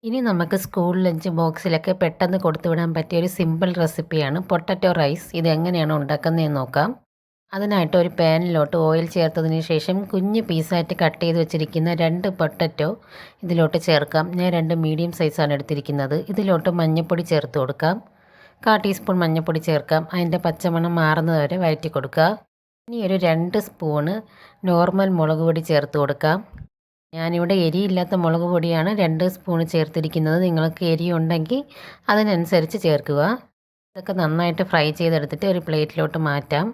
ഇനി നമുക്ക് school lunch ബോക്സിലൊക്കെ പെട്ടെന്ന് കൊടുത്തുവിടാൻ പറ്റിയ ഒരു സിമ്പിൾ റെസിപ്പിയാണ് പൊട്ടറ്റോ റൈസ്. ഇതെങ്ങനെയാണ് ഉണ്ടാക്കുന്നതെന്ന് നോക്കാം. അതിനായിട്ട് ഒരു പാനിലോട്ട് ഓയിൽ ചേർത്തതിന് ശേഷം കുഞ്ഞ് പീസായിട്ട് കട്ട് ചെയ്ത് വെച്ചിരിക്കുന്ന 2 പൊട്ടറ്റോ ഇതിലോട്ട് ചേർക്കാം. ഞാൻ 2 മീഡിയം സൈസാണ് എടുത്തിരിക്കുന്നത്. ഇതിലോട്ട് മഞ്ഞൾപ്പൊടി ചേർത്ത് കൊടുക്കാം. 1/4 ടീസ്പൂൺ മഞ്ഞൾപ്പൊടി ചേർക്കാം. അതിൻ്റെ പച്ചമണം മാറുന്നത് വരെ വഴറ്റി കൊടുക്കുക. ഇനി ഒരു 2 സ്പൂണ് നോർമൽ മുളക് പൊടി ചേർത്ത് കൊടുക്കാം. ഞാനിവിടെ എരിയില്ലാത്ത മുളക് പൊടിയാണ് 2 സ്പൂൺ ചേർത്തിരിക്കുന്നത്. നിങ്ങൾക്ക് എരി ഉണ്ടെങ്കിൽ അതിനനുസരിച്ച് ചേർക്കുക. ഇതൊക്കെ നന്നായിട്ട് ഫ്രൈ ചെയ്തെടുത്തിട്ട് ഒരു പ്ലേറ്റിലോട്ട് മാറ്റാം.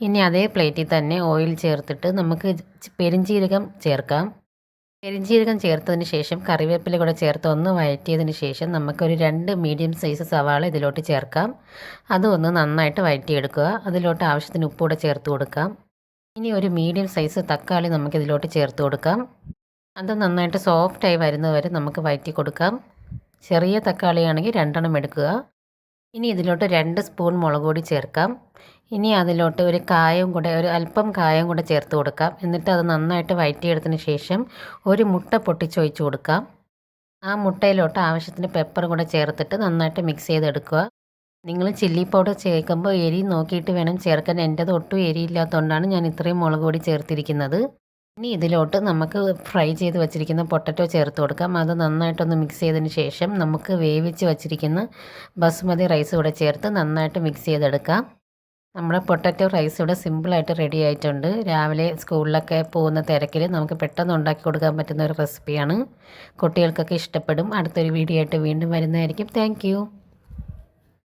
ഇനി അതേ പ്ലേറ്റിൽ തന്നെ ഓയിൽ ചേർത്തിട്ട് നമുക്ക് പെരിഞ്ജീരകം ചേർക്കാം. പെരിഞ്ജീരകം ചേർത്തതിന് ശേഷം കറിവേപ്പില കൂടെ ചേർത്ത് ഒന്ന് വഴറ്റിയതിന് ശേഷം നമുക്കൊരു 2 മീഡിയം സൈസ് സവാള ഇതിലോട്ട് ചേർക്കാം. അതൊന്ന് നന്നായിട്ട് വഴറ്റിയെടുക്കുക. അതിലോട്ട് ആവശ്യത്തിന് ഉപ്പ് കൂടെ ചേർത്ത് കൊടുക്കാം. ഇനി ഒരു മീഡിയം സൈസ് തക്കാളി നമുക്കിതിലോട്ട് ചേർത്ത് കൊടുക്കാം. അത് നന്നായിട്ട് സോഫ്റ്റായി വരുന്നത് വരെ നമുക്ക് വഴറ്റി കൊടുക്കാം. ചെറിയ തക്കാളിയാണെങ്കിൽ 2 എണ്ണം എടുക്കുക. ഇനി ഇതിലോട്ട് 2 സ്പൂൺ മുളക് പൊടി ചേർക്കാം. ഇനി അതിലോട്ട് ഒരു അല്പം കായം കൂടെ ചേർത്ത് കൊടുക്കാം. എന്നിട്ട് അത് നന്നായിട്ട് വഴറ്റിയെടുത്തതിന് ശേഷം ഒരു മുട്ട പൊട്ടിച്ചൊഴിച്ച് കൊടുക്കാം. ആ മുട്ടയിലോട്ട് ആവശ്യത്തിന് പെപ്പർ കൂടെ ചേർത്തിട്ട് നന്നായിട്ട് മിക്സ് ചെയ്തെടുക്കുക. നിങ്ങൾ ചില്ലി പൗഡർ ചേർക്കുമ്പോൾ എരി നോക്കിയിട്ട് വേണം ചേർക്കാൻ. എൻ്റേത് ഒട്ടും എരിയില്ലാത്തതുകൊണ്ടാണ് ഞാൻ ഇത്രയും മുളക് പൊടി ചേർത്തിരിക്കുന്നത്. ഇനി ഇതിലോട്ട് നമുക്ക് ഫ്രൈ ചെയ്ത് വെച്ചിരിക്കുന്ന പൊട്ടറ്റോ ചേർത്ത് കൊടുക്കാം. അത് നന്നായിട്ടൊന്ന് മിക്സ് ചെയ്തതിന് ശേഷം നമുക്ക് വേവിച്ച് വെച്ചിരിക്കുന്ന ബസുമതി റൈസ് കൂടെ ചേർത്ത് നന്നായിട്ട് മിക്സ് ചെയ്തെടുക്കാം. നമ്മുടെ പൊട്ടറ്റോ റൈസ് ഇവിടെ സിമ്പിളായിട്ട് റെഡി ആയിട്ടുണ്ട്. രാവിലെ സ്കൂളിലൊക്കെ പോകുന്ന തിരക്കിൽ നമുക്ക് പെട്ടെന്ന് ഉണ്ടാക്കി കൊടുക്കാൻ പറ്റുന്ന ഒരു റെസിപ്പിയാണ്. കുട്ടികൾക്കൊക്കെ ഇഷ്ടപ്പെടും. അടുത്തൊരു വീഡിയോ ആയിട്ട് വീണ്ടും വരുന്നതായിരിക്കും. താങ്ക്